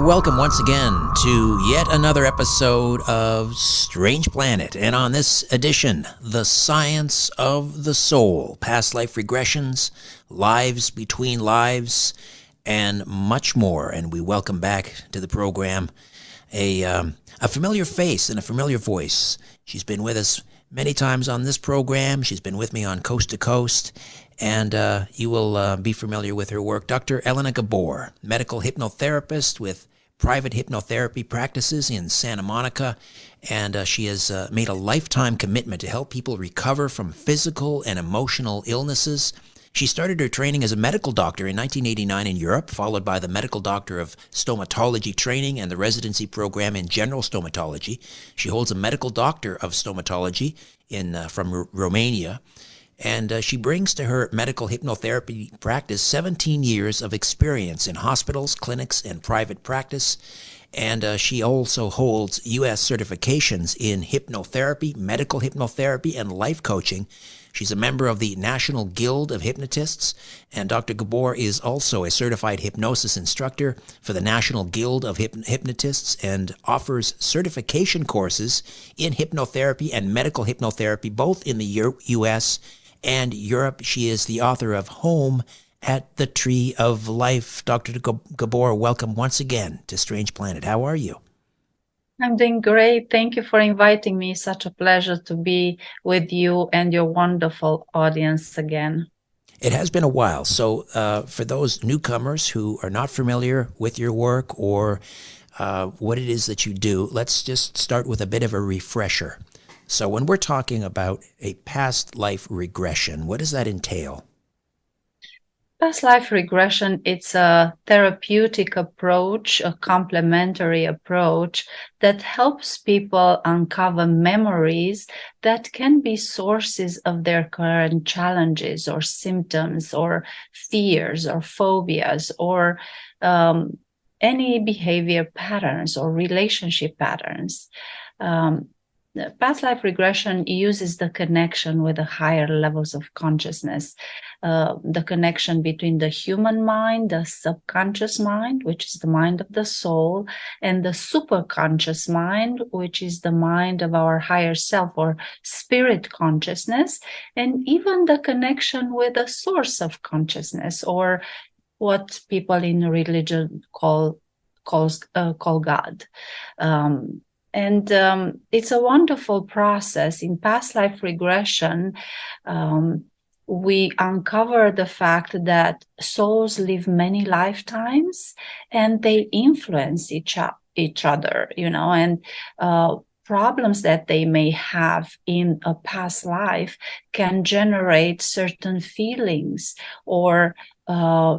Welcome once again to yet another episode of Strange Planet. And on this edition, the science of the soul, past life regressions, lives between lives, and much more. And we welcome back to the program a familiar face and a familiar voice. She's been with us many times on this program. She's been with me on Coast to Coast. And you will be familiar with her work. Dr. Elena Gabor, medical hypnotherapist with private hypnotherapy practices in Santa Monica. And she has made a lifetime commitment to help people recover from physical and emotional illnesses. She started her training as a medical doctor in 1989 in Europe, followed by the medical doctor of stomatology training and the residency program in general stomatology. She holds a medical doctor of stomatology from Romania. And she brings to her medical hypnotherapy practice 17 years of experience in hospitals, clinics, and private practice. And she also holds U.S. certifications in hypnotherapy, medical hypnotherapy, and life coaching. She's a member of the National Guild of Hypnotists, and Dr. Gabor is also a certified hypnosis instructor for the National Guild of Hypnotists and offers certification courses in hypnotherapy and medical hypnotherapy, both in the U.S. and Europe. She is the author of Home at the Tree of Life. Dr. Gabor, welcome once again to Strange Planet. How are you? I'm doing great. Thank you for inviting me. Such a pleasure to be with you and your wonderful audience again. It has been a while. So for those newcomers who are not familiar with your work or what it is that you do, let's just start with a bit of a refresher. So when we're talking about a past life regression, what does that entail? Past life regression, it's a therapeutic approach, a complementary approach that helps people uncover memories that can be sources of their current challenges or symptoms or fears or phobias or any behavior patterns or relationship patterns. Past life regression uses the connection with the higher levels of consciousness, the connection between the human mind, the subconscious mind, which is the mind of the soul, and the superconscious mind, which is the mind of our higher self or spirit consciousness, and even the connection with the source of consciousness, or what people in religion call God. And it's a wonderful process. In past life regression, we uncover the fact that souls live many lifetimes and they influence each other, and problems that they may have in a past life can generate certain feelings or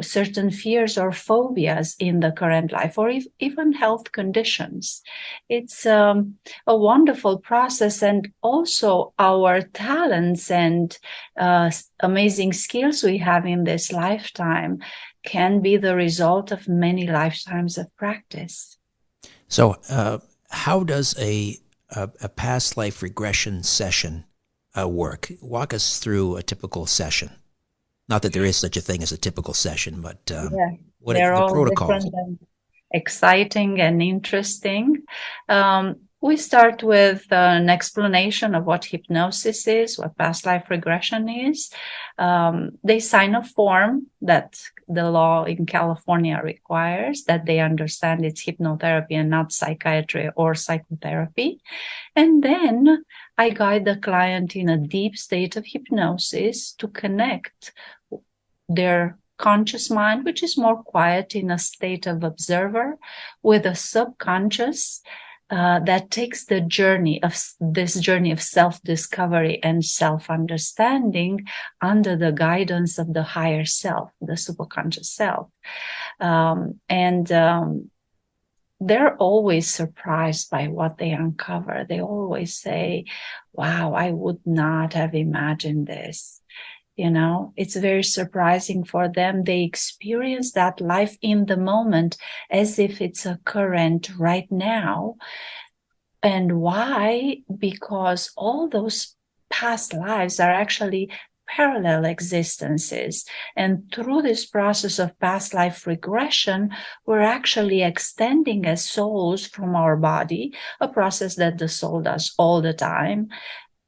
certain fears or phobias in the current life, or even health conditions. It's a wonderful process, and also our talents and amazing skills we have in this lifetime can be the result of many lifetimes of practice. So how does a past life regression session work? Walk us through a typical session. Not that there is such a thing as a typical session, but what are the protocols? Different and exciting and interesting. We start with an explanation of what hypnosis is, what past life regression is. They sign a form that the law in California requires, that they understand it's hypnotherapy and not psychiatry or psychotherapy. And then I guide the client in a deep state of hypnosis to connect their conscious mind, which is more quiet in a state of observer, with a subconscious that takes the journey of self-discovery and self-understanding under the guidance of the higher self, the superconscious self. They're always surprised by what they uncover. They always say, wow, I would not have imagined this. It's very surprising for them. They experience that life in the moment as if it's a current right now. And why? Because all those past lives are actually parallel existences. And through this process of past life regression, we're actually extending as souls from our body, a process that the soul does all the time.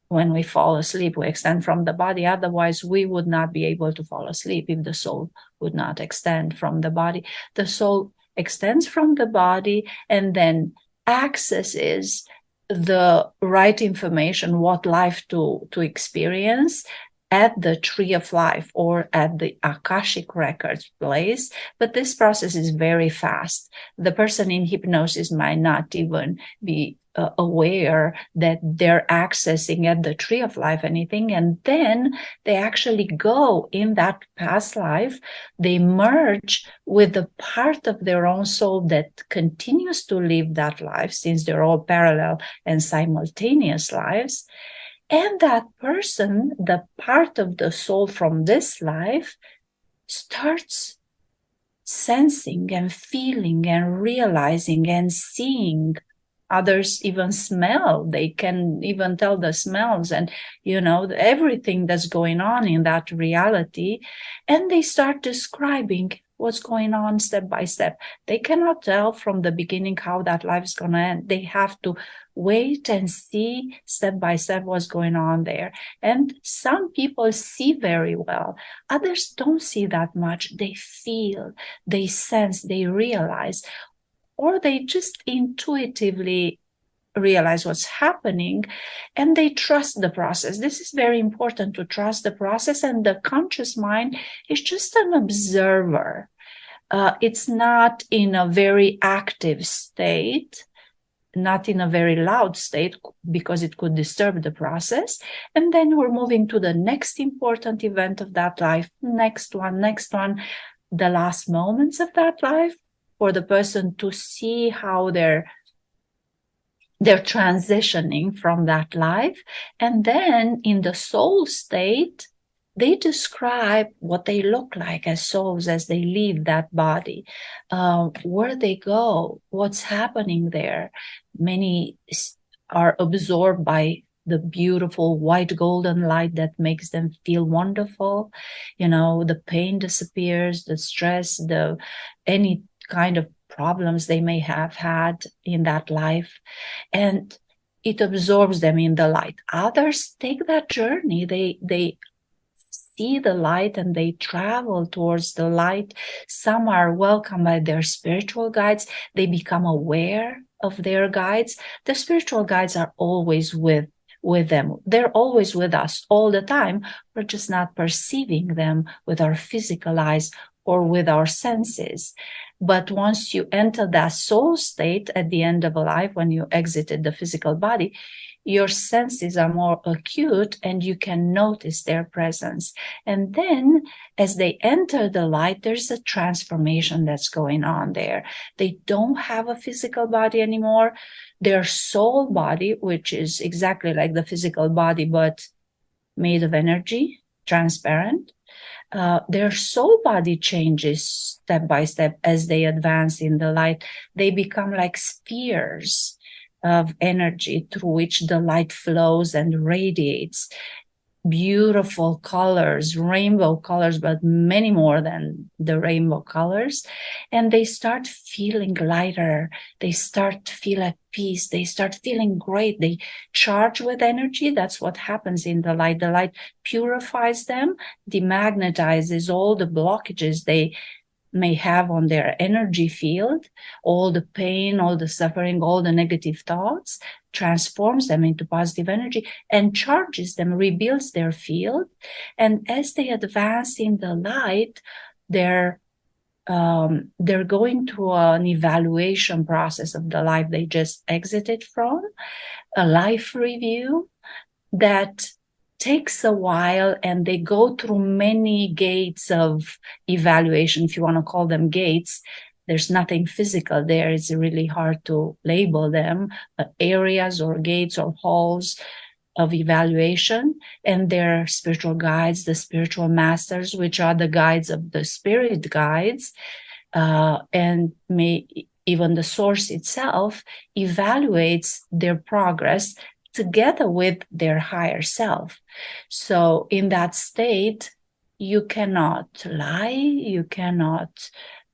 When we fall asleep, we extend from the body. Otherwise, we would not be able to fall asleep if the soul would not extend from the body. The soul extends from the body and then accesses the right information, what life to experience at the tree of life or at the Akashic records place. But this process is very fast. The person in hypnosis might not even be aware that they're accessing at the tree of life anything, and then they actually go in that past life, they merge with the part of their own soul that continues to live that life, since they're all parallel and simultaneous lives. And that person, the part of the soul from this life, starts sensing and feeling and realizing and seeing. Others even smell. They can even tell the smells and, everything that's going on in that reality. And they start describing what's going on step by step. They cannot tell from the beginning how that life is going to end. They have to wait and see step by step what's going on there. And some people see very well. Others don't see that much. They feel, they sense, they realize, or they just intuitively realize what's happening, and they trust the process. This is very important, to trust the process. And the conscious mind is just an observer. It's not in a very active state, not in a very loud state, because it could disturb the process. And then we're moving to the next important event of that life, next one, the last moments of that life, for the person to see how they're transitioning from that life. And then in the soul state, they describe what they look like as souls as they leave that body, where they go, what's happening there. Many are absorbed by the beautiful white golden light that makes them feel wonderful. The pain disappears, the stress, any kind of problems they may have had in that life, and it absorbs them in the light. Others take that journey. They see the light and they travel towards the light. Some are welcomed by their spiritual guides. They become aware of their guides. The spiritual guides are always with them. They're always with us all the time. We're just not perceiving them with our physical eyes or with our senses. But once you enter that soul state at the end of a life, when you exited the physical body, your senses are more acute and you can notice their presence. And then as they enter the light, there's a transformation that's going on there. They don't have a physical body anymore. Their soul body, which is exactly like the physical body, but made of energy, transparent, their soul body changes step by step as they advance in the light. They become like spheres of energy through which the light flows and radiates. Beautiful colors, rainbow colors, but many more than the rainbow colors. And they start feeling lighter. They start to feel at peace. They start feeling great. They charge with energy. That's what happens in the light. The light purifies them, demagnetizes all the blockages they may have on their energy field, all the pain, all the suffering, all the negative thoughts, transforms them into positive energy and charges them, rebuilds their field. And as they advance in the light, they're going through an evaluation process of the life they just exited from, a life review that takes a while, and they go through many gates of evaluation, if you want to call them gates. There's nothing physical there. It's really hard to label them, areas or gates or halls of evaluation. And their spiritual guides, the spiritual masters, which are the guides of the spirit guides, and even the source itself evaluates their progress, together with their higher self. So in that state, you cannot lie, you cannot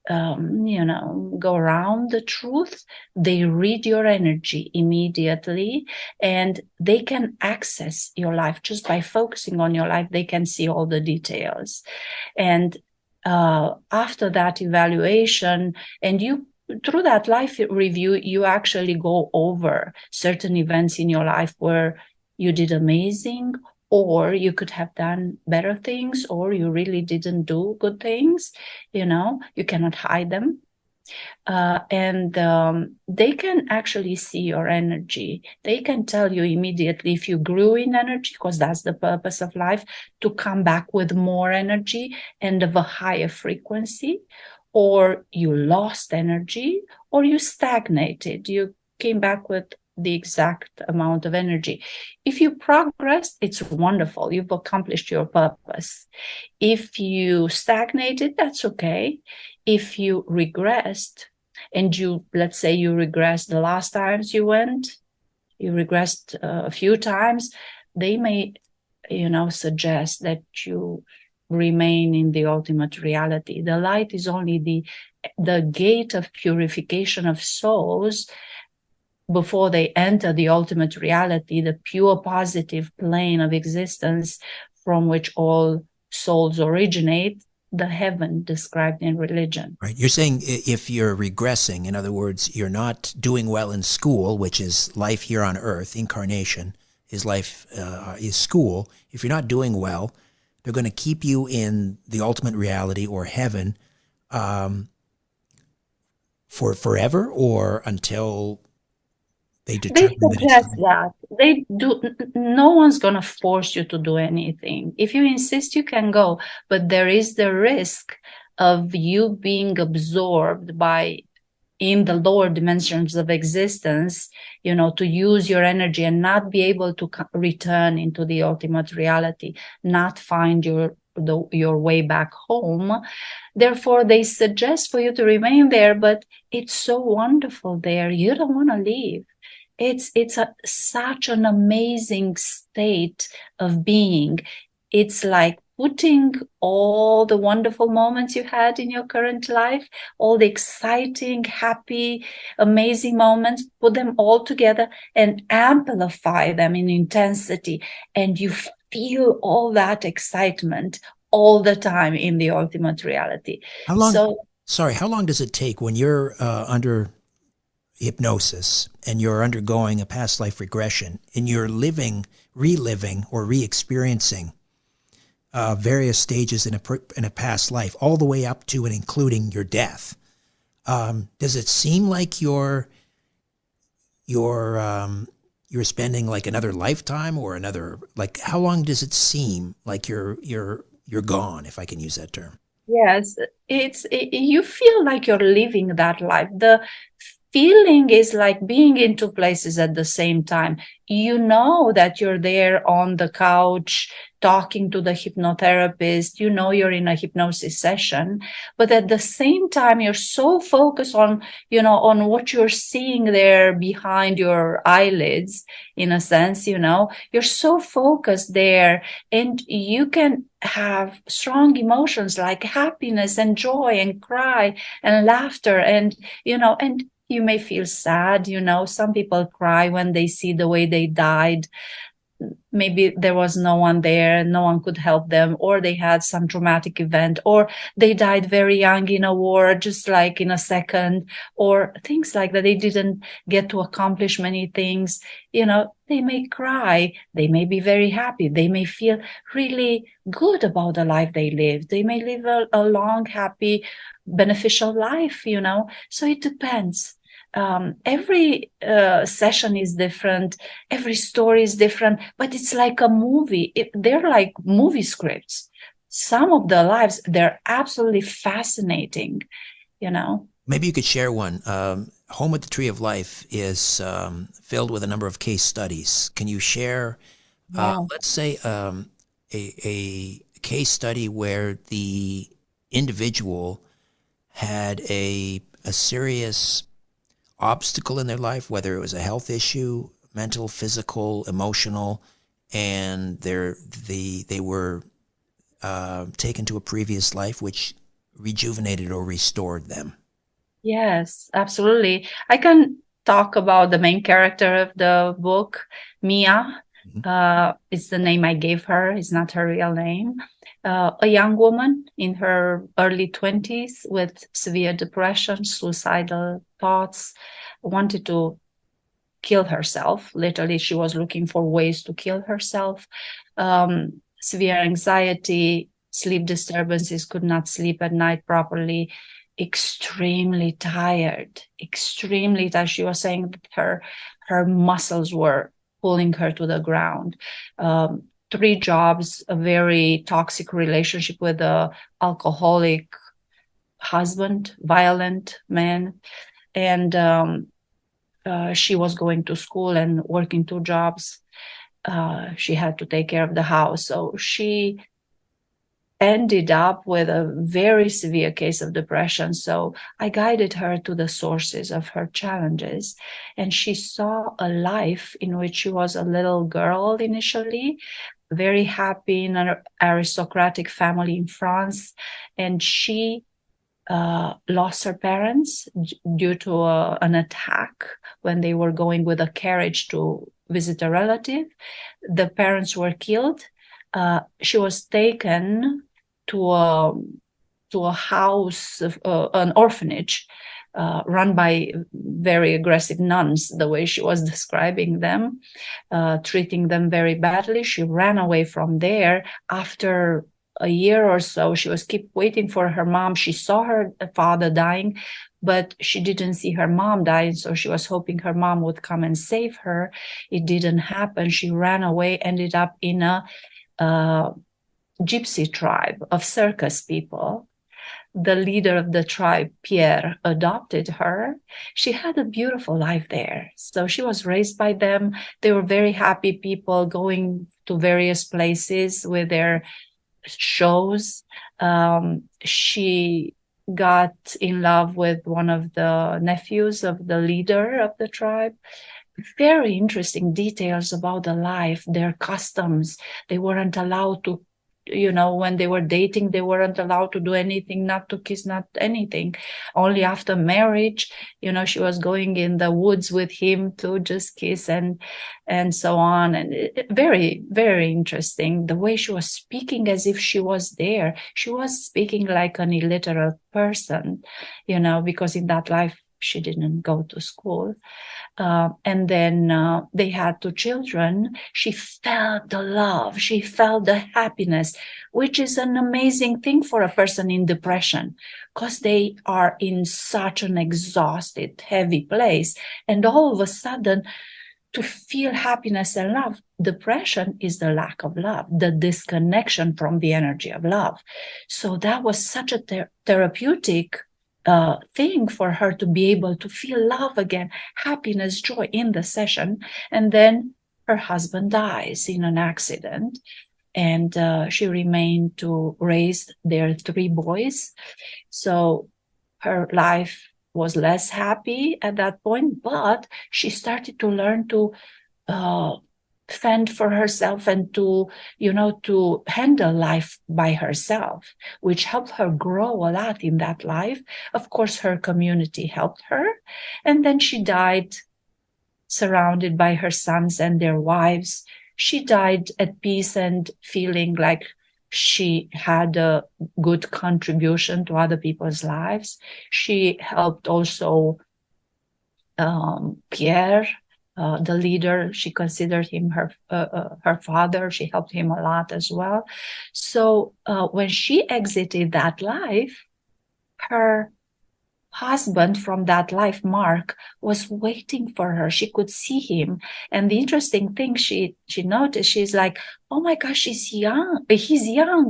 go around the truth. They read your energy immediately, and they can access your life just by focusing on your life. They can see all the details. And after that evaluation, and you through that life review, you actually go over certain events in your life where you did amazing, or you could have done better things, or you really didn't do good things. You cannot hide them. And they can actually see your energy. They can tell you immediately if you grew in energy, because that's the purpose of life, to come back with more energy and of a higher frequency, or you lost energy, or you stagnated. You came back with the exact amount of energy. If you progressed, it's wonderful. You've accomplished your purpose. If you stagnated, that's okay. If you regressed, and let's say you regressed the last times you went, you regressed a few times, they may, suggest that you remain in the ultimate reality. The light is only the gate of purification of souls before they enter the ultimate reality, the pure positive plane of existence from which all souls originate, the heaven described in religion. Right. You're saying if you're regressing, in other words, you're not doing well in school, which is life here on earth, incarnation is life, is school. If you're not doing well, they're going to keep you in the ultimate reality or heaven for forever, or until they determine that it's suggest time. that they do. No one's going to force you to do anything. If you insist, you can go, but there is the risk of you being absorbed in the lower dimensions of existence, to use your energy and not be able to return into the ultimate reality, not find your way back home. Therefore, they suggest for you to remain there, but it's so wonderful there. You don't want to leave. It's such an amazing state of being. It's like putting all the wonderful moments you had in your current life, all the exciting, happy, amazing moments, put them all together and amplify them in intensity. And you feel all that excitement all the time in the ultimate reality. How long? So, Sorry, how long does it take when you're under hypnosis and you're undergoing a past life regression and you're reliving, or re-experiencing various stages in a past life, all the way up to and including your death? Does it seem like you're spending like another lifetime, or another, like, how long does it seem like you're gone, if I can use that term? yes, you feel like you're living that life. The feeling is like being in two places at the same time. You know that you're there on the couch talking to the hypnotherapist. You know you're in a hypnosis session, but at the same time, you're so focused on, on what you're seeing there behind your eyelids, in a sense, you're so focused there, and you can have strong emotions like happiness and joy and cry and laughter, and you may feel sad. Some people cry when they see the way they died. Maybe there was no one there, no one could help them, or they had some traumatic event, or they died very young in a war, just like in a second, or things like that. They didn't get to accomplish many things. They may cry. They may be very happy. They may feel really good about the life they lived. They may live a long, happy, beneficial life, So it depends. Every session is different, every story is different, but it's like a movie. They're like movie scripts. Some of the lives, they're absolutely fascinating. Maybe you could share one. Home at the Tree of Life is filled with a number of case studies. Can you share, Yeah. let's say, a case study where the individual had a serious obstacle in their life, whether it was a health issue, mental, physical, emotional, and they were taken to a previous life which rejuvenated or restored them. Yes, absolutely. I can talk about the main character of the book, Mia. Mhm. It's the name I gave her. It's not her real name. A young woman in her early 20s with severe depression, suicidal thoughts, wanted to kill herself. Literally, she was looking for ways to kill herself. Severe anxiety, sleep disturbances, could not sleep at night properly, extremely tired, extremely tired. She was saying that her muscles were pulling her to the ground. Three jobs, a very toxic relationship with a alcoholic husband, violent man, and she was going to school and working two jobs. She had to take care of the house. So she ended up with a very severe case of depression. So I guided her to the sources of her challenges. And she saw a life in which she was a little girl initially, very happy in an aristocratic family in France. And she lost her parents due to an attack when they were going with a carriage to visit a relative. The parents were killed. She was taken to a house, an orphanage, run by very aggressive nuns, the way she was describing them, treating them very badly. She ran away from there. After a year or so, she was keep waiting for her mom. She saw her father dying, but she didn't see her mom die, so she was hoping her mom would come and save her. It didn't happen. She ran away, ended up in a gypsy tribe of circus people. The leader of the tribe, Pierre, adopted her. She had a beautiful life there. So she was raised by them. They were very happy people, going to various places with their shows. She got in love with one of the nephews of the leader of the tribe. Very interesting details about the life, their customs. They weren't allowed to, when they were dating, they weren't allowed to do anything, not to kiss, not anything. Only after marriage, she was going in the woods with him to just kiss and so on. And very, very interesting. The way she was speaking as if she was there. She was speaking like an illiterate person, because in that life, she didn't go to school. And then they had two children. She felt the love, she felt the happiness, which is an amazing thing for a person in depression, because they are in such an exhausted, heavy place. And all of a sudden, to feel happiness and love, depression is the lack of love, the disconnection from the energy of love. So that was such a therapeutic thing for her to be able to feel love again, happiness, joy in the session. And then her husband dies in an accident, and she remained to raise their three boys. So her life was less happy at that point, but she started to learn to fend for herself and to handle life by herself, which helped her grow a lot in that life. Of course, her community helped her. And then she died surrounded by her sons and their wives. She died at peace and feeling like she had a good contribution to other people's lives. She helped also Pierre, the leader. She considered him her father. She helped him a lot as well. So when she exited that life, her husband from that life, Mark, was waiting for her. She could see him. And the interesting thing she noticed, she's like, oh my gosh, he's young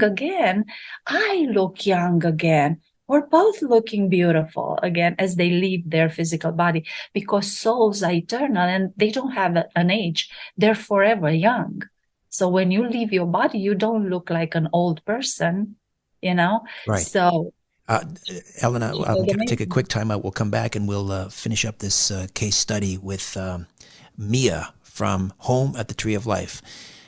again. I look young again. We're both looking beautiful again as they leave their physical body, because souls are eternal and they don't have an age. They're forever young. So when you leave your body, you don't look like an old person, Right. So Uh, Elena, she I'm felt going to take a amazing. quick time out. We'll come back and we'll finish up this case study with Mia from Home at the Tree of Life.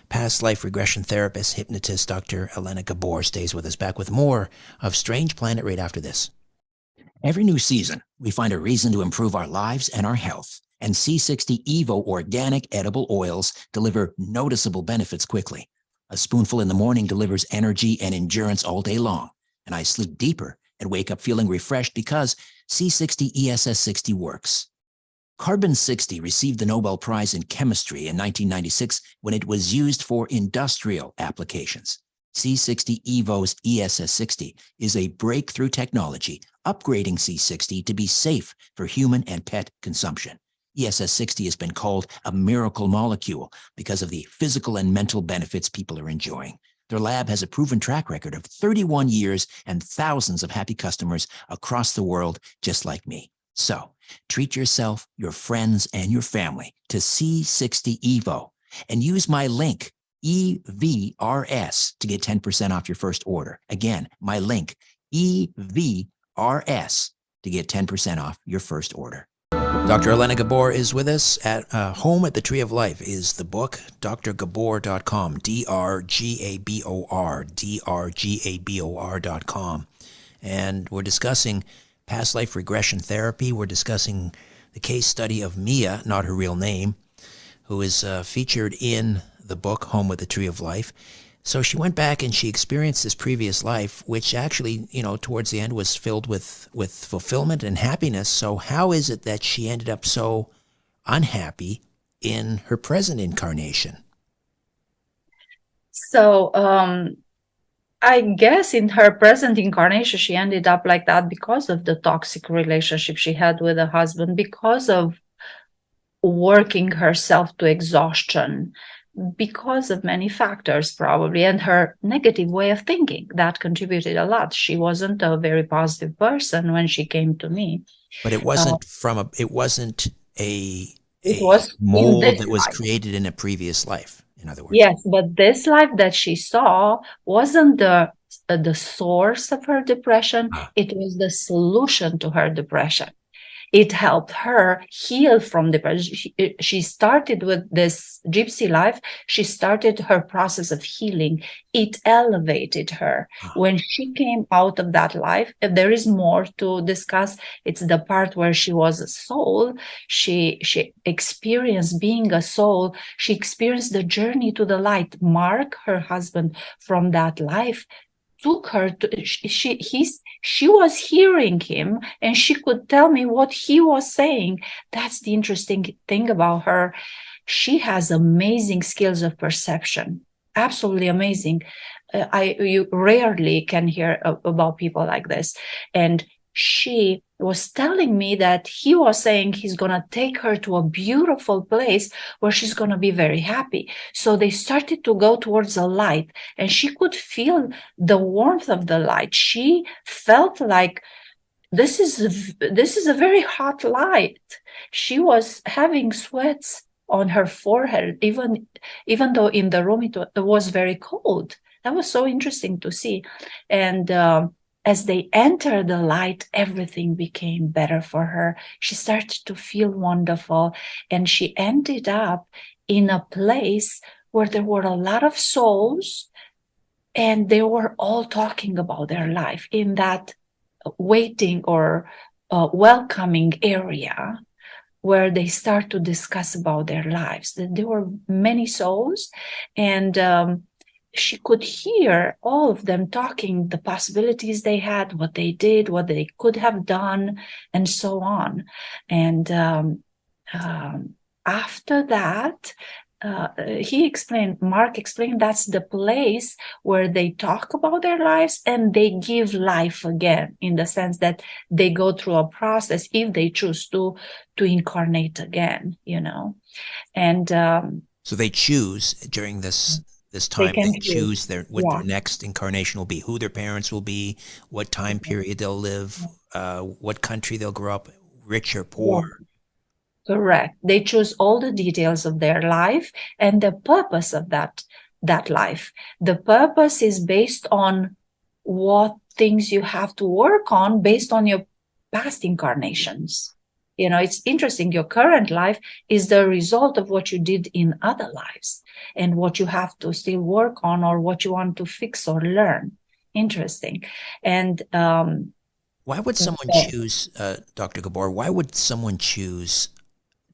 Past life regression therapist, hypnotist, Dr. Elena Gabor stays with us, back with more of Strange Planet right after this. Every new season, we find a reason to improve our lives and our health. And C60 Evo organic edible oils deliver noticeable benefits quickly. A spoonful in the morning delivers energy and endurance all day long. And I sleep deeper and wake up feeling refreshed because C60 ESS60 works. Carbon 60 received the Nobel Prize in Chemistry in 1996 when it was used for industrial applications. C60 Evo's ESS60 is a breakthrough technology upgrading C60 to be safe for human and pet consumption. ESS60 has been called a miracle molecule because of the physical and mental benefits people are enjoying. Their lab has a proven track record of 31 years and thousands of happy customers across the world just like me. So, treat yourself, your friends, and your family to C60 Evo and use my link, EVRS, to get 10% off your first order. Again, my link, EVRS, to get 10% off your first order. Dr. Elena Gabor is with us at Home at the Tree of Life is the book, drgabor.com, D-R-G-A-B-O-R, D-R-G-A-B-O-R.com. And we're discussing past life regression therapy. We're discussing the case study of Mia, not her real name, who is featured in the book, Home with the Tree of Life. So she went back and she experienced this previous life, which actually, towards the end was filled with fulfillment and happiness. So how is it that she ended up so unhappy in her present incarnation? So, I guess in her present incarnation, she ended up like that because of the toxic relationship she had with her husband, because of working herself to exhaustion, because of many factors probably, and her negative way of thinking that contributed a lot. She wasn't a very positive person when she came to me. But it wasn't it wasn't a was mold that was created in a previous life, in other words. Yes, but this life that she saw wasn't the source of her depression. It was the solution to her depression. It helped her heal from depression. She started with this gypsy life. She started her process of healing. It elevated her. When she came out of that life, if there is more to discuss, it's the part where she was a soul. She experienced being a soul. She experienced the journey to the light. Mark, her husband from that life, took her to she was hearing him and she could tell me what he was saying. That's the interesting thing about her. She has amazing skills of perception, absolutely amazing. You rarely can hear about people like this. And she was telling me that he was saying he's going to take her to a beautiful place where she's going to be very happy. So they started to go towards the light and she could feel the warmth of the light. She felt like this is a very hot light. She was having sweats on her forehead, even though in the room it was very cold. That was so interesting to see. And as they entered the light, everything became better for her. She started to feel wonderful. And she ended up in a place where there were a lot of souls and they were all talking about their life in that waiting or welcoming area where they start to discuss about their lives. There were many souls, and she could hear all of them talking the possibilities they had, what they did, what they could have done, and so on. And after that, Mark explained that's the place where they talk about their lives and they give life again, in the sense that they go through a process if they choose to incarnate again, And so they choose during this time, they choose what their next incarnation will be, who their parents will be, what time period they'll live, what country they'll grow up, rich or poor. Yeah. Correct. They choose all the details of their life and the purpose of that life. The purpose is based on what things you have to work on based on your past incarnations. It's interesting. Your current life is the result of what you did in other lives and what you have to still work on or what you want to fix or learn. Interesting. And why would someone choose, Dr. Gabor, why would someone choose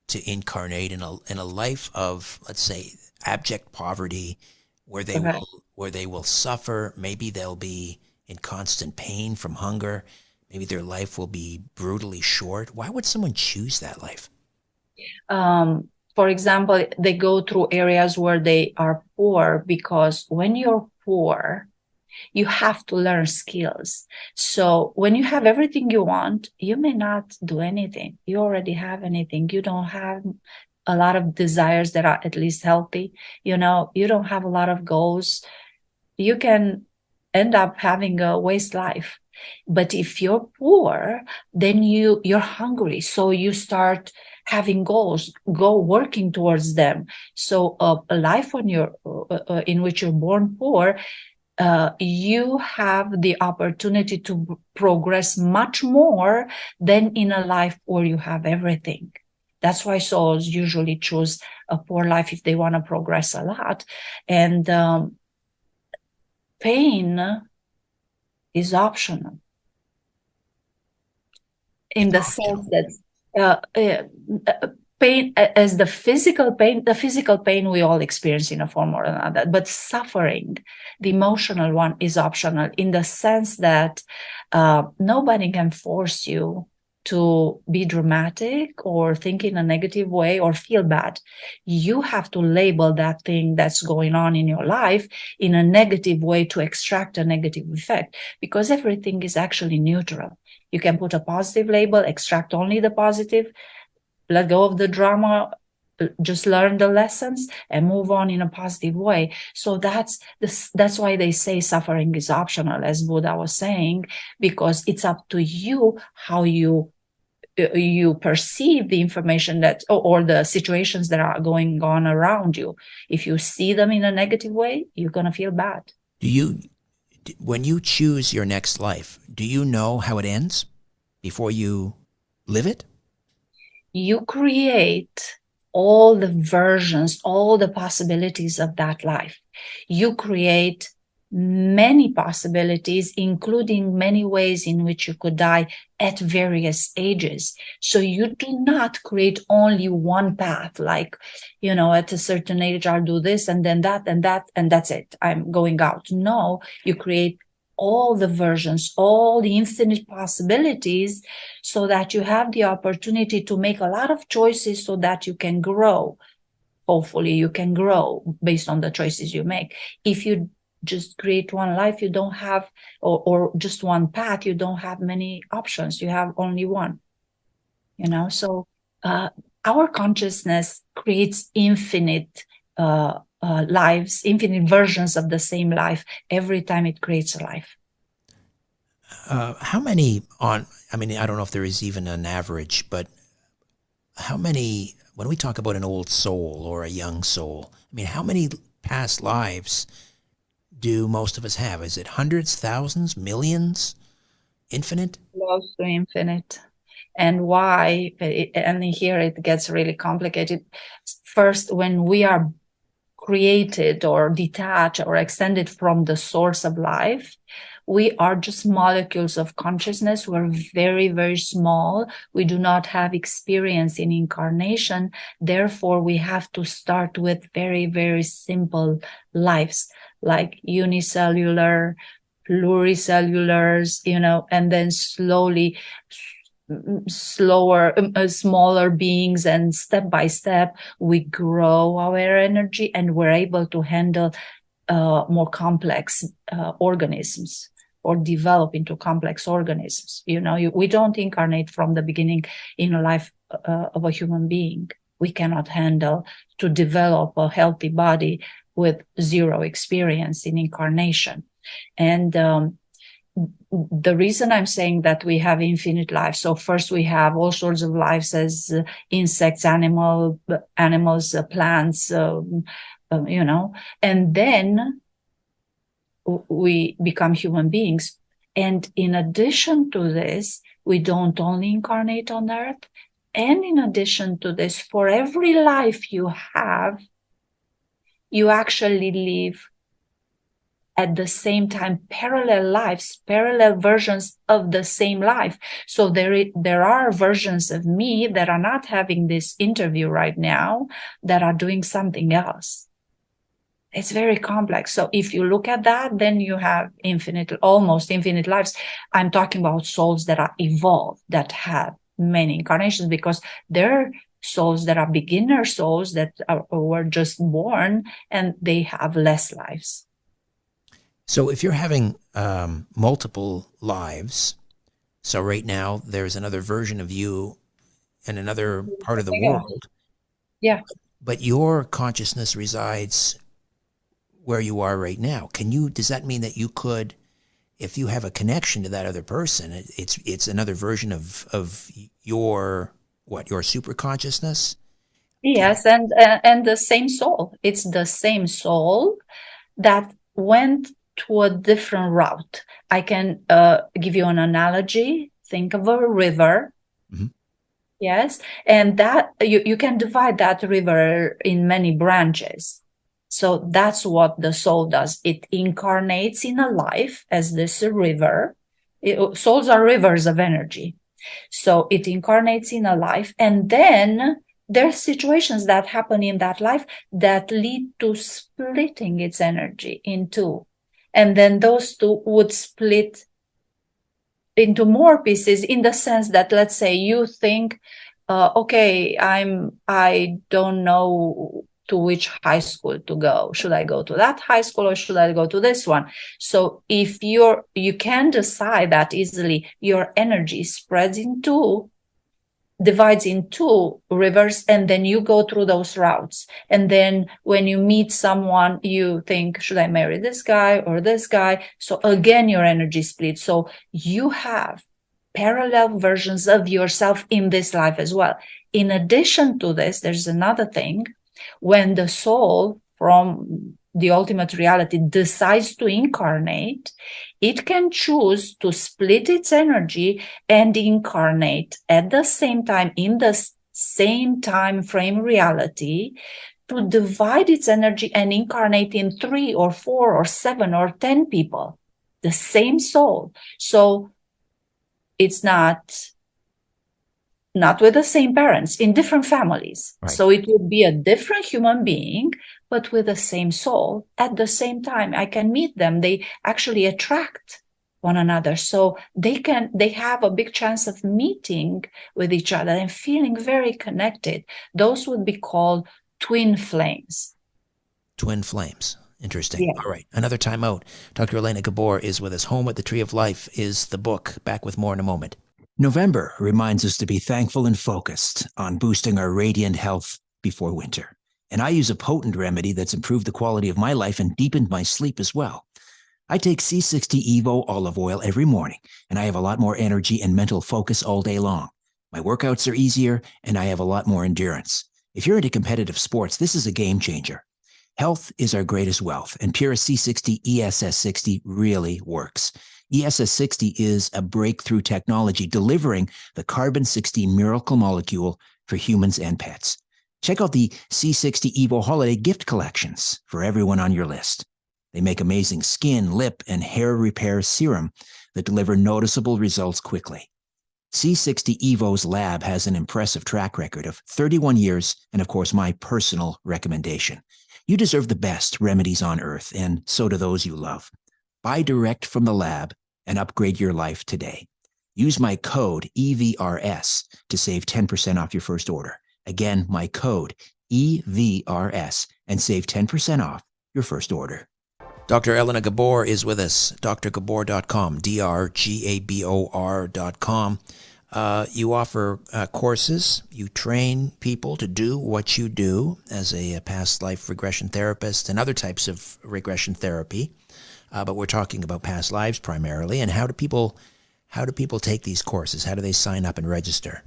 to incarnate in a life of, let's say, abject poverty, where they will suffer? Maybe they'll be in constant pain from hunger. Maybe their life will be brutally short. Why would someone choose that life? For example, they go through areas where they are poor, because when you're poor, you have to learn skills. So when you have everything you want, you may not do anything. You already have anything. You don't have a lot of desires that are at least healthy. You don't have a lot of goals. You can end up having a waste life. But if you're poor, then you're hungry. So you start having goals, go working towards them. So a life when you're in which you're born poor, you have the opportunity to progress much more than in a life where you have everything. That's why souls usually choose a poor life if they want to progress a lot. And pain is optional, in the sense that pain, as the physical pain we all experience in a form or another, but suffering, the emotional one, is optional, in the sense that nobody can force you to be dramatic or think in a negative way or feel bad. You have to label that thing that's going on in your life in a negative way to extract a negative effect, because everything is actually neutral. You can put a positive label, extract only the positive, let go of the drama, just learn the lessons and move on in a positive way. So that's why they say suffering is optional, as Buddha was saying, because it's up to you how you perceive the information that or the situations that are going on around you. If you see them in a negative way, you're going to feel bad. When you choose your next life, do you know how it ends before you live it? You create all the versions, all the possibilities of that life. You create many possibilities, including many ways in which you could die at various ages. So you do not create only one path, like, at a certain age, I'll do this and then that and that, and that's it, I'm going out. No, you create all the versions, all the infinite possibilities, so that you have the opportunity to make a lot of choices so that you can grow. Hopefully you can grow based on the choices you make. If you just create one life, you don't have, or just one path, you don't have many options. You have only one, so our consciousness creates infinite lives, infinite versions of the same life every time it creates a life. How many I don't know if there is even an average, but how many, when we talk about an old soul or a young soul, how many past lives do most of us have? Is it hundreds, thousands, millions, infinite? Close to infinite. And why? And here it gets really complicated. First, when we are created or detached or extended from the source of life, we are just molecules of consciousness. We're very, very small. We do not have experience in incarnation. Therefore, we have to start with very, very simple lives, like unicellular, pluricellulars, and then smaller beings, and step by step we grow our energy and we're able to handle more complex organisms, or develop into complex organisms. We don't incarnate from the beginning in a life of a human being. We cannot handle to develop a healthy body with zero experience in incarnation. And the reason I'm saying that we have infinite life. So first we have all sorts of lives as insects, animals, plants, and then we become human beings. And in addition to this, we don't only incarnate on earth, And in addition to this, for every life you have, you actually live at the same time parallel lives, parallel versions of the same life. So there are versions of me that are not having this interview right now, that are doing something else. It's very complex. So if you look at that, then you have almost infinite lives. I'm talking about souls that are evolved, that have many incarnations, because they're souls that are beginner souls that were just born and they have less lives. So if you're having multiple lives, so right now there's another version of you in another part of the world. Yeah. But your consciousness resides where you are right now. Does that mean that you could, if you have a connection to that other person, it's another version of your super consciousness? Yes, and the same soul. It's the same soul that went to a different route. I can give you an analogy. Think of a river. Mm-hmm. Yes, and that you can divide that river in many branches. So that's what the soul does. It incarnates in a life as this river. Souls are rivers of energy. So it incarnates in a life, and then there's situations that happen in that life that lead to splitting its energy in two. And then those two would split into more pieces, in the sense that, let's say you think, okay, I don't know to which high school to go. Should I go to that high school or should I go to this one? So if you can decide that easily, your energy spreads into, divides in two rivers, and then you go through those routes. And then when you meet someone, you think, should I marry this guy or this guy? So again, your energy splits. So you have parallel versions of yourself in this life as well. In addition to this, there's another thing. When the soul from the ultimate reality decides to incarnate, it can choose to split its energy and incarnate at the same time in the same time frame reality, to divide its energy and incarnate in 3 or 4 or 7 or 10 people, the same soul. So it's not with the same parents, in different families. Right. So it would be a different human being, but with the same soul. At the same time, I can meet them. They actually attract one another. So they have a big chance of meeting with each other and feeling very connected. Those would be called twin flames. Twin flames. Interesting. Yeah. All right. Another time out. Dr. Elena Gabor is with us. Home at the Tree of Life is the book. Back with more in a moment. November reminds us to be thankful and focused on boosting our radiant health before winter. And I use a potent remedy that's improved the quality of my life and deepened my sleep as well. I take C60 Evo olive oil every morning, and I have a lot more energy and mental focus all day long. My workouts are easier, and I have a lot more endurance. If you're into competitive sports, this is a game changer. Health is our greatest wealth, and Pura C60 ESS60 really works. ESS60 is a breakthrough technology delivering the carbon-60 miracle molecule for humans and pets. Check out the C60 Evo holiday gift collections for everyone on your list. They make amazing skin, lip, and hair repair serum that deliver noticeable results quickly. C60 Evo's lab has an impressive track record of 31 years and, of course, my personal recommendation. You deserve the best remedies on earth, and so do those you love. Buy direct from the lab and upgrade your life today. Use my code EVRS to save 10% off your first order. Again, my code EVRS and save 10% off your first order. Dr. Elena Gabor is with us. drgabor.com, drgabor.com. You offer courses. You train people to do what you do as a past life regression therapist and other types of regression therapy. But we're talking about past lives primarily. And how do people take these courses? How do they sign up and register?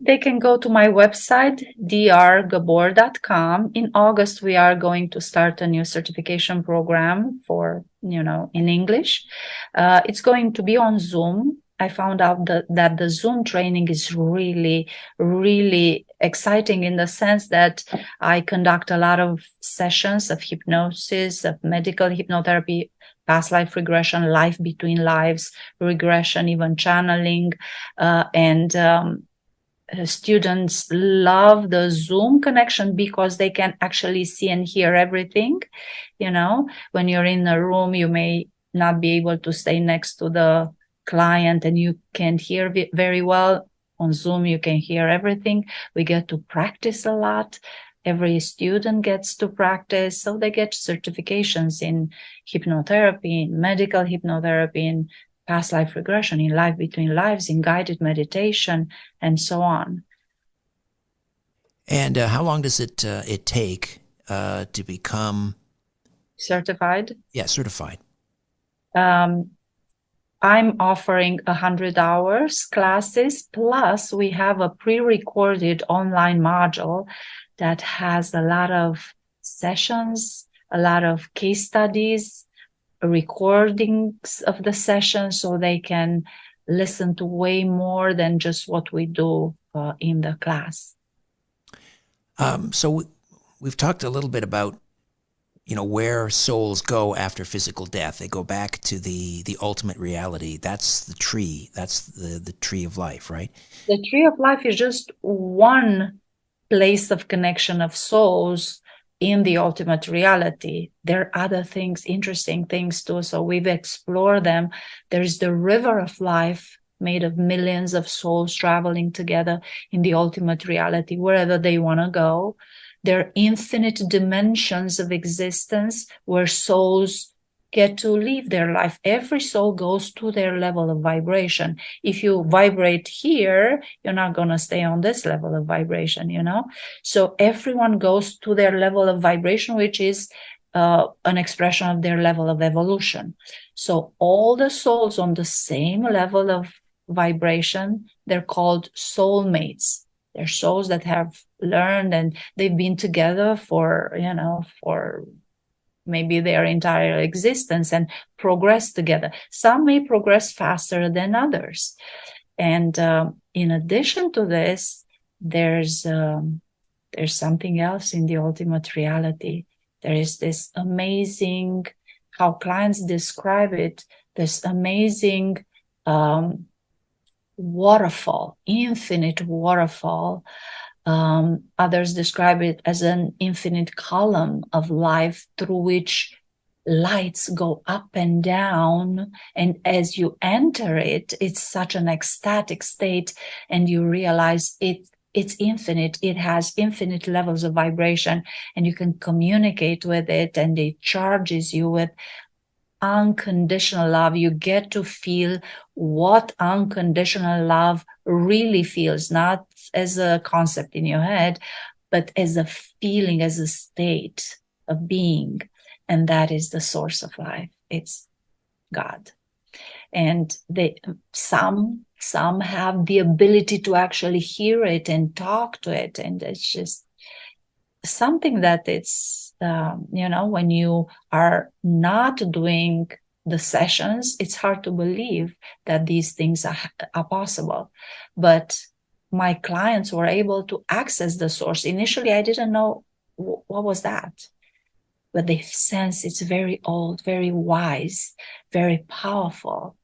They can go to my website, drgabor.com. In August, we are going to start a new certification program for, in English. It's going to be on Zoom. I found out that the Zoom training is really, really exciting in the sense that I conduct a lot of sessions of hypnosis, of medical hypnotherapy, past life regression, life between lives, regression, even channeling, and students love the Zoom connection because they can actually see and hear everything. You know, when you're in a room, you may not be able to stay next to the client and you can't hear very well. On Zoom, you can hear everything. We get to practice a lot. Every student gets to practice. So they get certifications in hypnotherapy, in medical hypnotherapy, in past life regression, in life between lives, in guided meditation, and so on. And how long does it take to become certified? Yeah, certified. I'm offering 100 hours classes, plus we have a pre-recorded online module that has a lot of sessions, a lot of case studies, recordings of the session, so they can listen to way more than just what we do in the class. So we've talked a little bit about, where souls go after physical death. They go back to the ultimate reality. That's the tree. That's the tree of life, right? The tree of life is just one place of connection of souls in the ultimate reality. There are other things, interesting things too. So we've explored them. There's the river of life made of millions of souls traveling together in the ultimate reality, wherever they want to go. There are infinite dimensions of existence where souls get to live their life. Every soul goes to their level of vibration. If you vibrate here, you're not going to stay on this level of vibration, So everyone goes to their level of vibration, which is an expression of their level of evolution. So all the souls on the same level of vibration, they're called soulmates. They're souls that have learned and they've been together for maybe their entire existence and progress together. Some may progress faster than others. And in addition to this, there's something else in the ultimate reality. There is this amazing, how clients describe it, this amazing waterfall, infinite waterfall. Others describe it as an infinite column of life through which lights go up and down. And as you enter it, it's such an ecstatic state, and you realize it's infinite. It has infinite levels of vibration, and you can communicate with it, and it charges you with unconditional love. You get to feel what unconditional love really feels, not as a concept in your head, but as a feeling, as a state of being. And that is the source of life. It's God. And some have the ability to actually hear it and talk to it. And it's just something that it's, when you are not doing the sessions, it's hard to believe that these things are possible. But my clients were able to access the source. Initially, I didn't know what was that. But they sense it's very old, very wise, very powerful.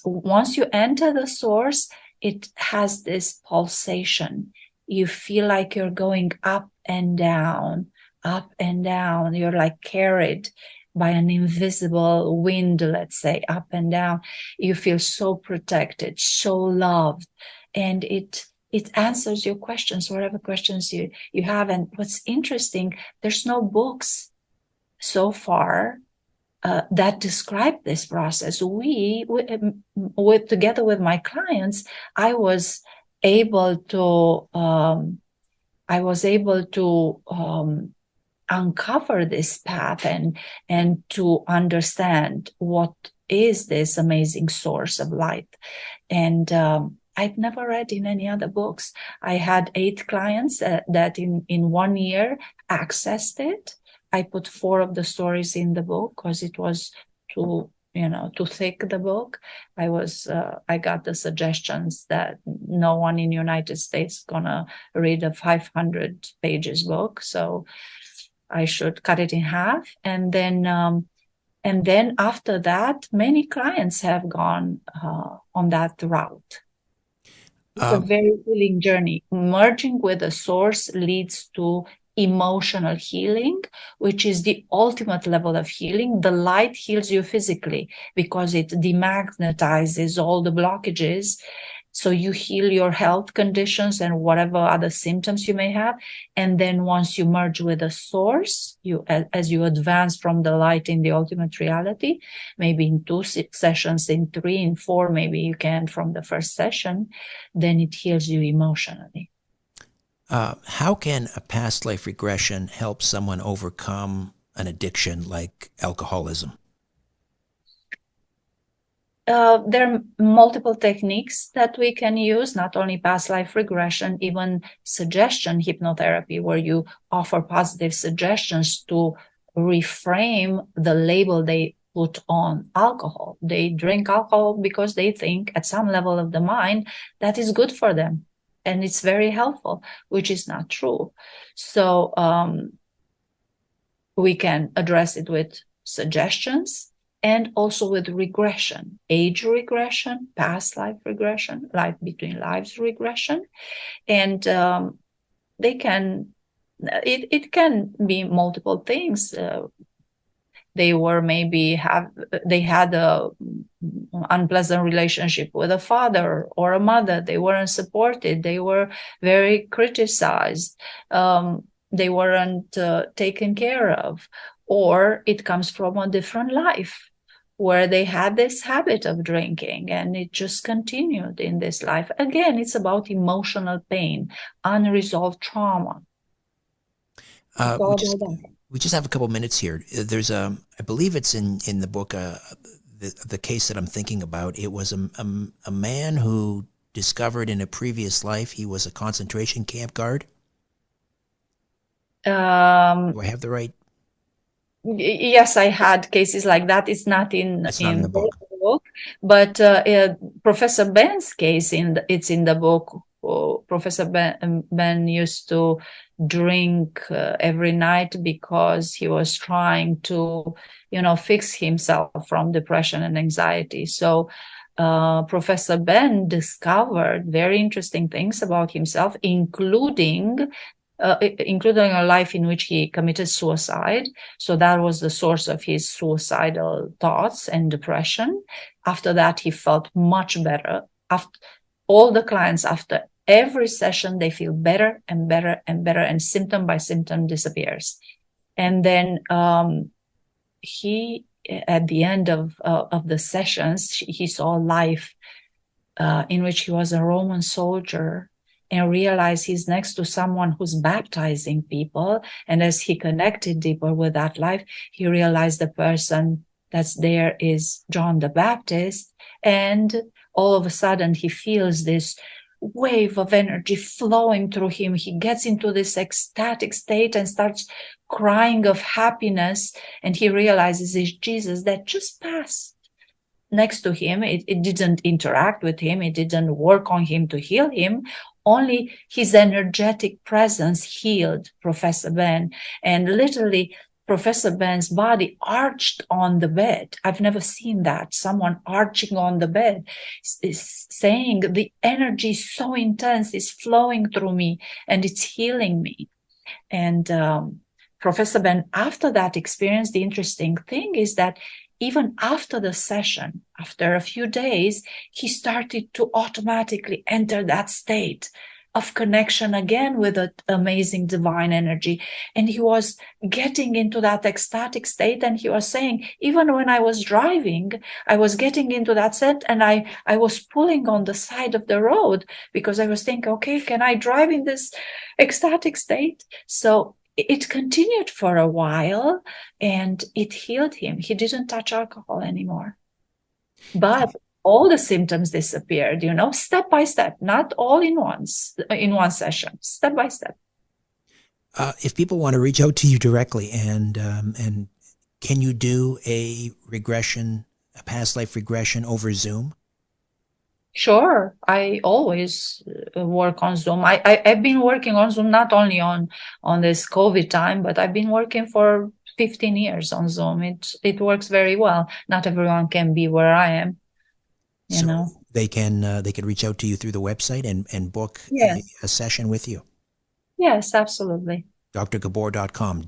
Once you enter the source, it has this pulsation. You feel like you're going up and down, up and down. You're like carried by an invisible wind, let's say, up and down. You feel so protected, so loved. And it answers your questions, whatever questions you have. And what's interesting, there's no books so far that describe this process. Together with my clients, I was able to uncover this path and to understand what is this amazing source of light. And I'd never read in any other books. I had 8 clients that in 1 year accessed it. I put 4 of the stories in the book because it was too to take the book. I got the suggestions that no one in the United States gonna read a 500 pages book, so I should cut it in half. And then after that, many clients have gone on that route. It's a very healing journey. Merging with the source leads to emotional healing, which is the ultimate level of healing. The light heals you physically because it demagnetizes all the blockages. So you heal your health conditions and whatever other symptoms you may have. And then once you merge with the source, as you advance from the light in the ultimate reality, maybe in 2 sessions, in 3, in 4, maybe you can from the first session, then it heals you emotionally. How can a past life regression help someone overcome an addiction like alcoholism? There are multiple techniques that we can use, not only past life regression, even suggestion hypnotherapy, where you offer positive suggestions to reframe the label they put on alcohol. They drink alcohol because they think at some level of the mind that is good for them. And it's very helpful, which is not true. So we can address it with suggestions and also with regression, age regression, past life regression, life between lives regression. And it can be multiple things. They had a unpleasant relationship with a father or a mother. They weren't supported. They were very criticized. They weren't taken care of. Or it comes from a different life where they had this habit of drinking and it just continued in this life. Again, it's about emotional pain, unresolved trauma. We just have a couple minutes here. There's I believe it's in the book, the case that I'm thinking about. It was a man who discovered in a previous life he was a concentration camp guard. Do I have the right? Yes, I had cases like that. It's not in the book. But Professor Ben's case it's in the book. Professor Ben used to drink every night because he was trying to, fix himself from depression and anxiety. So Professor Ben discovered very interesting things about himself, including a life in which he committed suicide. So that was the source of his suicidal thoughts and depression. After that, he felt much better. After all the clients, after every session, they feel better and better and better, and symptom by symptom disappears. And then he, at the end of the sessions, he saw life in which he was a Roman soldier, and realized he's next to someone who's baptizing people. And as he connected deeper with that life, he realized the person that's there is John the Baptist. And all of a sudden, he feels this wave of energy flowing through him. He gets into this ecstatic state and starts crying of happiness. And he realizes it's Jesus that just passed next to him. It didn't interact with him. It didn't work on him to heal him. Only his energetic presence healed Professor Ben. And literally, Professor Ben's body arched on the bed. I've never seen that. Someone arching on the bed is saying the energy is so intense, it's flowing through me and it's healing me. And Professor Ben, after that experience, the interesting thing is that even after the session, after a few days, he started to automatically enter that state of connection again with an amazing divine energy. And he was getting into that ecstatic state. And he was saying, even when I was driving, I was getting into that set, and I was pulling on the side of the road because I was thinking, okay, can I drive in this ecstatic state? So it continued for a while and it healed him. He didn't touch alcohol anymore. But all the symptoms disappeared, step by step, not all in one session, step by step. If people want to reach out to you directly, and can you do a regression a past life regression over Zoom? Sure, I always work on Zoom. I've been working on Zoom not only on this COVID time, but I've been working for 15 years on Zoom. It works very well. Not everyone can be where I am, you So know. they can reach out to you through the website and book Yes, a session with you. yes, absolutely. drgabor.com,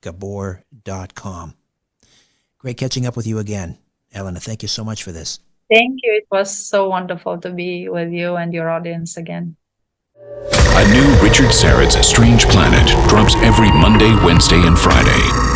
drgabor.com. Great catching up with you again, Elena. Thank you so much for this. Thank you. It was so wonderful to be with you and your audience again. A new Richard Syrett's Strange Planet drops every Monday, Wednesday, and Friday.